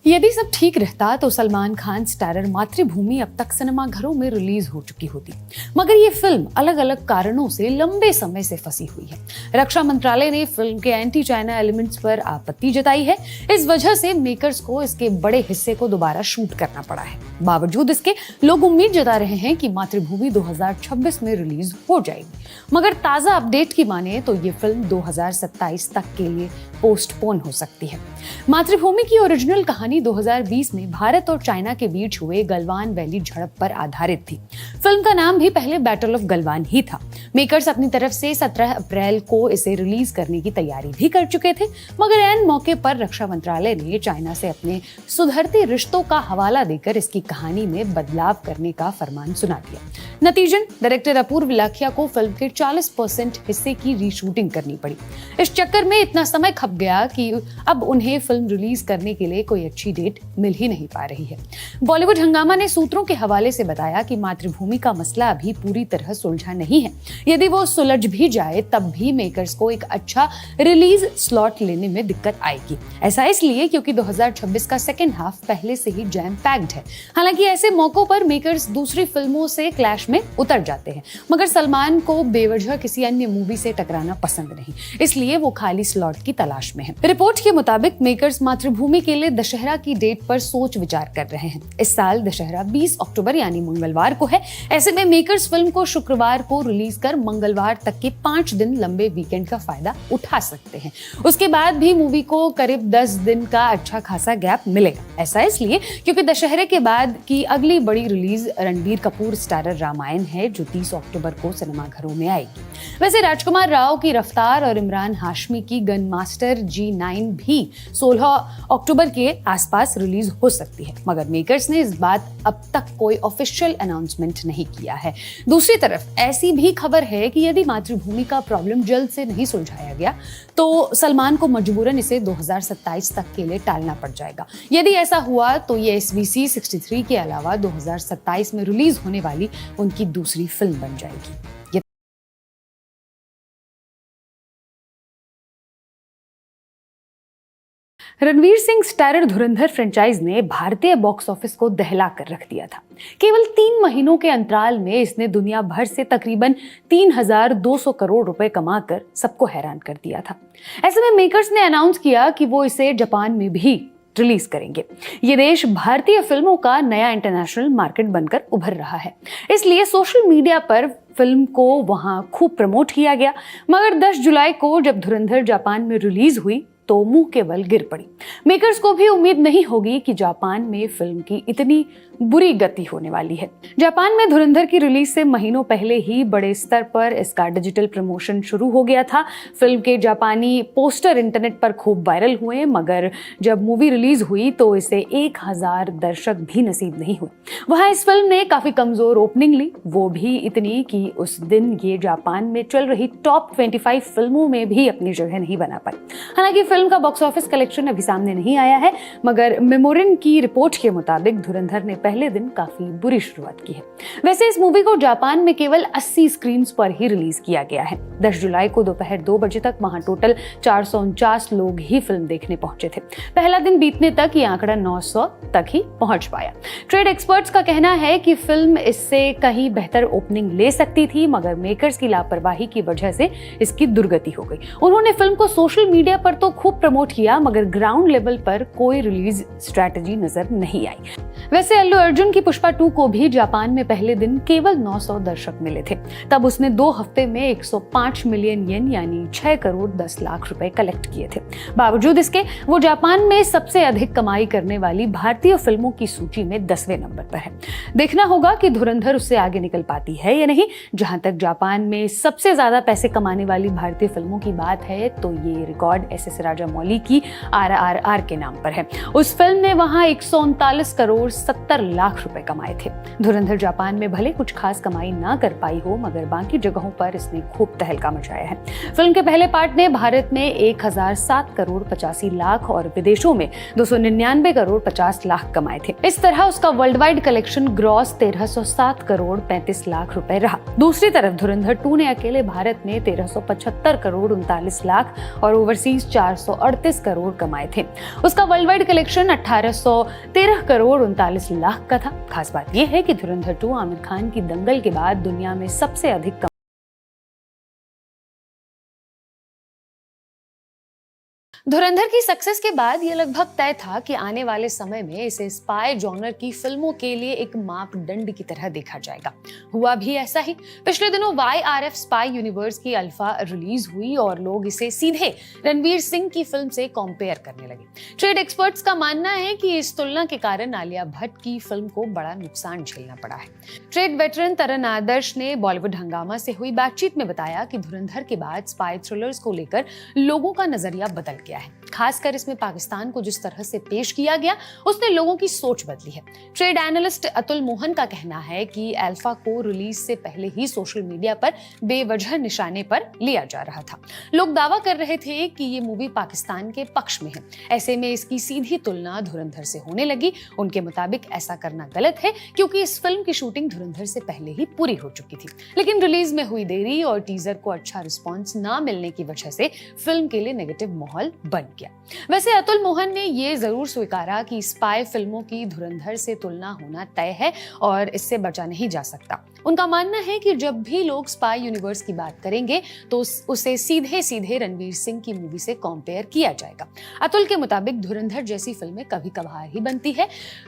यदि सब ठीक रहता तो सलमान खान स्टारर मातृभूमि अब तक सिनेमाघरों में रिलीज हो चुकी होती, मगर ये फिल्म अलग अलग कारणों से लंबे समय से फंसी हुई है। रक्षा मंत्रालय ने फिल्म के एंटी चाइना एलिमेंट्स पर आपत्ति जताई है। इस वजह से मेकर्स को इसके बड़े हिस्से को दोबारा शूट करना पड़ा है। बावजूद इसके लोग उम्मीद जता रहे हैं कि मातृभूमि 2026 में रिलीज हो जाएगी, मगर ताजा अपडेट की माने तो ये फिल्म 2027 तक के लिए पोस्टपोन हो सकती है। मातृभूमि की ओरिजिनल कहानी 2020 में भारत और चाइना के बीच हुए गलवान वैली झड़प पर आधारित थी। फिल्म का नाम भी पहले बैटल ऑफ गलवान ही था। मेकर्स अपनी तरफ से 17 अप्रैल को इसे रिलीज करने की तैयारी भी कर चुके थे, मगर ऐन मौके पर रक्षा मंत्रालय ने चाइना से अपने सुधरते रिश्तों का हवाला देकर इसकी कहानी में बदलाव करने का फरमान सुना दिया। नतीजन डायरेक्टर अपूर्व लाखिया को फिल्म के 40% हिस्से की रीशूटिंग करनी पड़ी। इस चक्कर में इतना समय खप गया कि अब उन्हें फिल्म रिलीज करने के लिए कोई अच्छी डेट मिल ही नहीं पा रही है। बॉलीवुड हंगामा ने सूत्रों के हवाले से बताया कि मातृभूमि का मसला अभी पूरी तरह सुलझा नहीं है। यदि वो सुलझ भी जाए तब भी मेकर्स को एक अच्छा रिलीज स्लॉट लेने में दिक्कत आएगी। ऐसा इसलिए क्योंकि 2026 का सेकेंड हाफ पहले से ही जैम पैक्ड है। हालांकि ऐसे मौकों पर मेकर्स दूसरी फिल्मों से क्लैश में उतर जाते हैं, मगर सलमान को बेवजह किसी अन्य मूवी से टकराना पसंद नहीं, इसलिए वो खाली स्लॉट की तलाश में है। रिपोर्ट के मुताबिक मेकर्स मातृभूमि के लिए दशहरा की डेट पर सोच विचार कर रहे हैं। इस साल दशहरा 20 अक्टूबर यानी मंगलवार को है। ऐसे में मेकर्स फिल्म को शुक्रवार को रिलीज कर मंगलवार तक के 5 दिन लंबे वीकेंड का फायदा उठा सकते हैं। उसके बाद भी मूवी को करीब 10 दिन का अच्छा खासा गैप मिलेगा। ऐसा इसलिए क्योंकि दशहरे के बाद की अगली बड़ी रिलीज रणबीर कपूर स्टारर रामायण है, जो 30 अक्टूबर को सिनेमाघरों में आएगी। वैसे राजकुमार राव की रफ्तार और इमरान हाशमी की गन मास्टर G9 भी 16 अक्टूबर के आसपास रिलीज हो सकती है, मगर मेकर्स ने इस बात अब तक कोई ऑफिशियल अनाउंसमेंट नहीं किया है। दूसरी तरफ ऐसी भी खबर है कि यदि मातृभूमि का प्रॉब्लम जल्द से नहीं सुलझाया गया तो सलमान को मजबूरन इसे 2027 तक के लिए टालना पड़ जाएगा। यदि ऐसा हुआ तो ये SVC 63 के अलावा 2027 में रिलीज होने वाली उनकी दूसरी फिल्म बन जाएगी। रणवीर सिंह स्टारर धुरंधर फ्रेंचाइज ने भारतीय बॉक्स ऑफिस को दहला कर रख दिया था। केवल 3 महीनों के अंतराल में इसने दुनिया भर से तकरीबन 3200 करोड़ रुपए कमाकर सबको हैरान कर दिया था। ऐसे में मेकर्स ने अनाउंस किया कि वो इसे जापान में भी रिलीज करेंगे। ये देश भारतीय फिल्मों का नया इंटरनेशनल मार्केट बनकर उभर रहा है, इसलिए सोशल मीडिया पर फिल्म को वहां खूब प्रमोट किया गया। मगर 10 जुलाई को जब धुरंधर जापान में रिलीज हुई तो मुंह के बल गिर पड़ी। मेकर्स को भी उम्मीद नहीं होगी कि जापान में फिल्म की इतनी बुरी गति होने वाली है। जापान में धुरंधर की रिलीज से महीनों पहले ही बड़े स्तर पर इसका डिजिटल प्रमोशन शुरू हो गया था। फिल्म के जापानी पोस्टर इंटरनेट पर खूब वायरल हुए, मगर जब मूवी रिलीज हुई तो इसे 1000 दर्शक भी नसीब नहीं हुए। वहां इस फिल्म ने काफी कमजोर ओपनिंग ली, वो भी इतनी कि उस दिन ये जापान में चल रही टॉप 25 फिल्मों में भी अपनी जगह नहीं बना पाई। हालांकि फिल्म का बॉक्स ऑफिस कलेक्शन अभी सामने नहीं आया है, मगर मेमोरिन की रिपोर्ट के मुताबिक धुरंधर ने पहले दिन काफी बुरी शुरुआत की है। वैसे इस मूवी को जापान में केवल 80 स्क्रीन्स पर ही रिलीज किया गया है। 10 जुलाई को दोपहर 2 बजे तक वहां टोटल 449 लोग ही फिल्म देखने पहुंचे थे। पहला दिन बीतने तक ये आंकड़ा 900 तक ही पहुंच पाया। ट्रेड एक्सपर्ट्स का कहना है कि फिल्म इससे कहीं बेहतर ओपनिंग ले सकती थी, मगर मेकर्स की लापरवाही की वजह से इसकी दुर्गति हो गई। उन्होंने फिल्म को सोशल मीडिया पर तो खूब प्रमोट किया, मगर ग्राउंड लेवल पर कोई रिलीज स्ट्रैटेजी नजर नहीं आई। वैसे अल्लू अर्जुन की पुष्पा 2 को भी जापान में पहले दिन केवल 900 दर्शक मिले थे। तब उसने 2 हफ्ते में 105 मिलियन येन यानी 6 करोड़ 10 लाख रुपए कलेक्ट किए थे। बावजूद इसके वो जापान में सबसे अधिक कमाई करने वाली भारतीय फिल्मों की सूची में 10वें नंबर पर है। देखना होगा कि धुरंधर उससे आगे निकल पाती है या नहीं। जहां तक जापान में सबसे ज्यादा पैसे कमाने वाली भारतीय फिल्मों की बात है तो ये रिकॉर्ड SS राजामौली की RRR के नाम पर है। उस फिल्म ने वहां 139 करोड़ 70 लाख रुपए कमाए थे। धुरंधर जापान में भले कुछ खास कमाई ना कर पाई हो, मगर बाकी जगहों पर इसने खूब तहलका मचाया है। फिल्म के पहले पार्ट ने भारत में 1007 करोड़ 85 लाख और विदेशों में 299 करोड़ 50 लाख कमाए थे। इस तरह उसका world wide collection gross 1307 crore 35 lakh रुपए रहा। दूसरी तरफ धुरंधर 2 ने अकेले भारत में 1375 करोड़ 39 लाख और ओवरसीज 400 1838 करोड़ कमाए थे। उसका world wide collection 1813 crore 39 lakh का था। खास बात यह है कि धुरंधर 2 आमिर खान की दंगल के बाद दुनिया में सबसे अधिक धुरंधर की सक्सेस के बाद यह लगभग तय था कि आने वाले समय में इसे स्पाई जॉनर की फिल्मों के लिए एक मापदंड की तरह देखा जाएगा। हुआ भी ऐसा ही। पिछले दिनों YRF स्पाई यूनिवर्स की अल्फा रिलीज हुई और लोग इसे सीधे रणवीर सिंह की फिल्म से कंपेयर करने लगे। ट्रेड एक्सपर्ट्स का मानना है कि इस तुलना के कारण आलिया भट्ट की फिल्म को बड़ा नुकसान झेलना पड़ा है। ट्रेड वेटरन तरन आदर्श ने बॉलीवुड हंगामा से हुई बातचीत में बताया कि धुरंधर के बाद स्पाई थ्रिलर्स को लेकर लोगों का नजरिया बदल गया है। खासकर इसमें पाकिस्तान को जिस तरह से पेश किया गया उसने लोगों की सोच बदली है। ट्रेड एनालिस्ट अतुल मोहन का कहना है कि अल्फा को रिलीज से पहले ही सोशल मीडिया पर बेवजह निशाने पर लिया जा रहा था। लोग दावा कर रहे थे कि ये मूवी पाकिस्तान के पक्ष में है। ऐसे में इसकी सीधी तुलना धुरंधर से होने लगी। उनके मुताबिक ऐसा करना गलत है क्योंकि इस फिल्म की शूटिंग धुरंधर से पहले ही पूरी हो चुकी थी, लेकिन रिलीज में हुई देरी और टीजर को अच्छा रिस्पॉन्स ना मिलने की वजह से फिल्म के लिए नेगेटिव माहौल बन गया। वैसे अतुल मोहन ने यह जरूर स्वीकारा कि स्पाई फिल्मों की धुरंधर से तुलना होना तय है और इससे बचा नहीं जा सकता। उनका मानना है कि जब भी लोग स्पाई यूनिवर्स की बात करेंगे तो उसे सीधे सीधे रणवीर सिंह की मूवी से कंपेयर किया जाएगा। अतुल के मुताबिक धुरंधर जैसी फिल्में कभी कभार ही बनती है।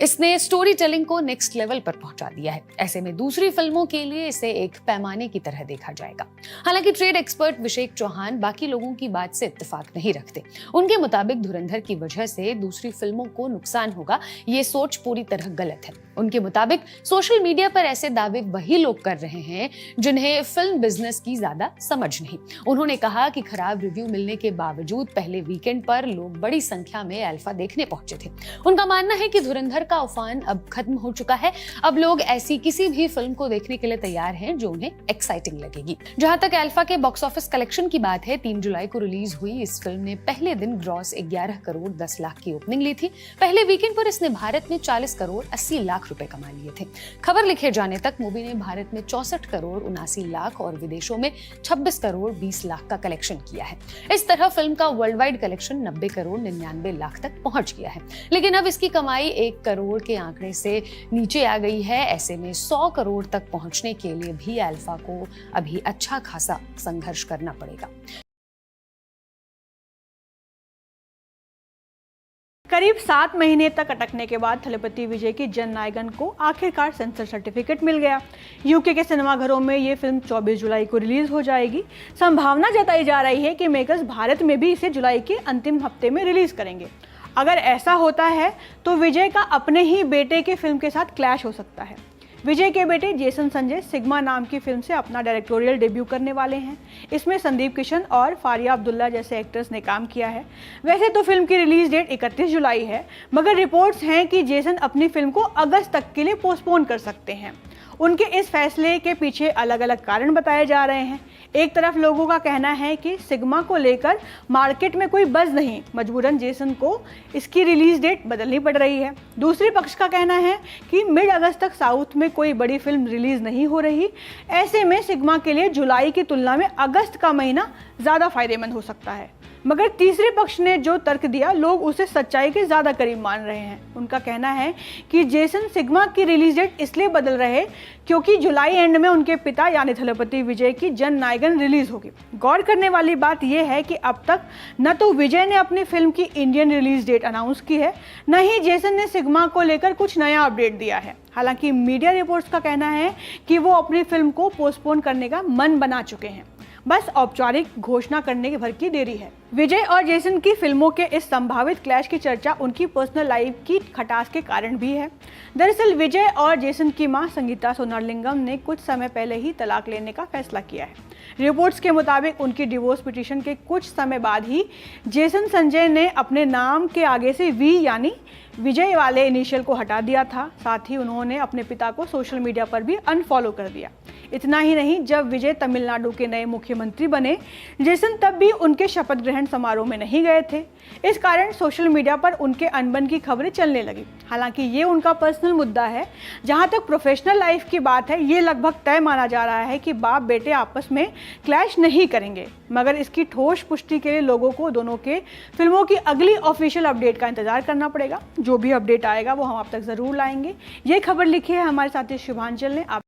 इसने स्टोरी टेलिंग को नेक्स्ट लेवल पर पहुंचा दिया है। ऐसे में दूसरी फिल्मों के लिए इसे एक पैमाने की तरह देखा जाएगा। हालांकि ट्रेड एक्सपर्ट विशेक चौहान बाकी लोगों की बात से इत्तेफाक नहीं रखते। उनके मुताबिक धुरंधर की वजह से दूसरी फिल्मों को नुकसान होगा, ये सोच पूरी तरह गलत है। उनके मुताबिक सोशल मीडिया पर ऐसे दावे वही लोग कर रहे हैं जिन्हें फिल्म बिजनेस की ज्यादा समझ नहीं। उन्होंने कहा कि खराब रिव्यू मिलने के बावजूद पहले वीकेंड पर लोग बड़ी संख्या में अल्फा देखने पहुंचे थे। उनका मानना है कि धुरंधर का उफान अब खत्म हो चुका है। अब लोग ऐसी किसी भी फिल्म को देखने के लिए तैयार हैं जो उन्हें एक्साइटिंग लगेगी। जहां तक अल्फा के बॉक्स ऑफिस कलेक्शन की बात है, 3 जुलाई को रिलीज हुई इस फिल्म ने पहले दिन ग्रॉस 11 करोड़ 10 लाख की ओपनिंग ली थी। पहले वीकेंड पर इसने भारत में 40 करोड़ 80 लाख रुपए कमा लिए थे। खबर लिखे जाने तक मूवी ने भारत में 64 करोड़ 79 लाख और विदेशों में 26 करोड़ 20 लाख का कलेक्शन किया है। इस तरह फिल्म का world wide collection 90 crore 99 lakh तक पहुंच गया है, लेकिन अब इसकी कमाई 1 करोड़ के आंकड़े से नीचे आ गई है। ऐसे में 100 करोड़ तक पहुंचने के लिए भी अल्फा को अभी अच्छा खासा संघर्ष करना पड़ेगा। करीब 7 महीने तक अटकने के बाद थलपति विजय की जननायकन को आखिरकार सेंसर सर्टिफिकेट मिल गया। यूके के सिनेमाघरों में ये फिल्म 24 जुलाई को रिलीज हो जाएगी। संभावना जताई जा रही है कि मेकर्स भारत में भी इसे जुलाई के अंतिम हफ्ते में रिलीज करेंगे। अगर ऐसा होता है तो विजय का अपने ही बेटे के फिल्म के साथ क्लैश हो सकता है। विजय के बेटे जेसन संजय सिग्मा नाम की फिल्म से अपना डायरेक्टोरियल डेब्यू करने वाले हैं। इसमें संदीप किशन और फारिया अब्दुल्ला जैसे एक्टर्स ने काम किया है। वैसे तो फिल्म की रिलीज डेट 31 जुलाई है, मगर रिपोर्ट्स हैं कि जेसन अपनी फिल्म को अगस्त तक के लिए पोस्टपोन कर सकते हैं। उनके इस फैसले के पीछे अलग अलग कारण बताए जा रहे हैं। एक तरफ लोगों का कहना है कि सिग्मा को लेकर मार्केट में कोई बज़ नहीं, मजबूरन जेसन को इसकी रिलीज डेट बदलनी पड़ रही है। दूसरे पक्ष का कहना है कि मिड अगस्त तक साउथ में कोई बड़ी फिल्म रिलीज नहीं हो रही। ऐसे में सिग्मा के लिए जुलाई की तुलना में अगस्त का महीना ज़्यादा फायदेमंद हो सकता है। मगर तीसरे पक्ष ने जो तर्क दिया, लोग उसे सच्चाई के ज़्यादा करीब मान रहे हैं। उनका कहना है कि जेसन सिग्मा की रिलीज डेट इसलिए बदल रहे क्योंकि जुलाई एंड में उनके पिता यानी थलपति विजय की जननायकन रिलीज होगी। गौर करने वाली बात यह है कि अब तक न तो विजय ने अपनी फिल्म की इंडियन रिलीज डेट अनाउंस की है, न ही जेसन ने सिग्मा को लेकर कुछ नया अपडेट दिया है। हालांकि मीडिया रिपोर्ट्स का कहना है कि वो अपनी फिल्म को पोस्टपोन करने का मन बना चुके हैं, बस औपचारिक घोषणा करने के भर की देरी है। विजय और जेसन की फिल्मों के इस संभावित क्लैश की चर्चा उनकी पर्सनल लाइफ की खटास के कारण भी है। दरअसल विजय और जेसन की मां संगीता सोनारलिंगम ने कुछ समय पहले ही तलाक लेने का फैसला किया है। रिपोर्ट्स के मुताबिक उनकी डिवोर्स पिटीशन के कुछ समय बाद ही जेसन संजय ने अपने नाम के आगे से वी यानी विजय वाले इनिशियल को हटा दिया था। साथ ही उन्होंने अपने पिता को सोशल मीडिया पर भी अनफॉलो कर दिया। इतना ही नहीं, जब विजय तमिलनाडु के नए मुख्यमंत्री बने, जेसन तब भी उनके शपथ ग्रहण समारोह में नहीं गए थे। इस कारण सोशल मीडिया पर उनके अनबन की खबरें चलने लगी। हालांकि ये उनका पर्सनल मुद्दा है। जहां तक प्रोफेशनल लाइफ की बात है, ये लगभग तय माना जा रहा है कि बाप बेटे आपस में क्लैश नहीं करेंगे, मगर इसकी ठोस पुष्टि के लिए लोगों को दोनों के फिल्मों की अगली ऑफिशियल अपडेट का इंतजार करना पड़ेगा। जो भी अपडेट आएगा वो हम आप तक ज़रूर लाएंगे। ये खबर लिखी है हमारे साथी शुभांचल ने। आप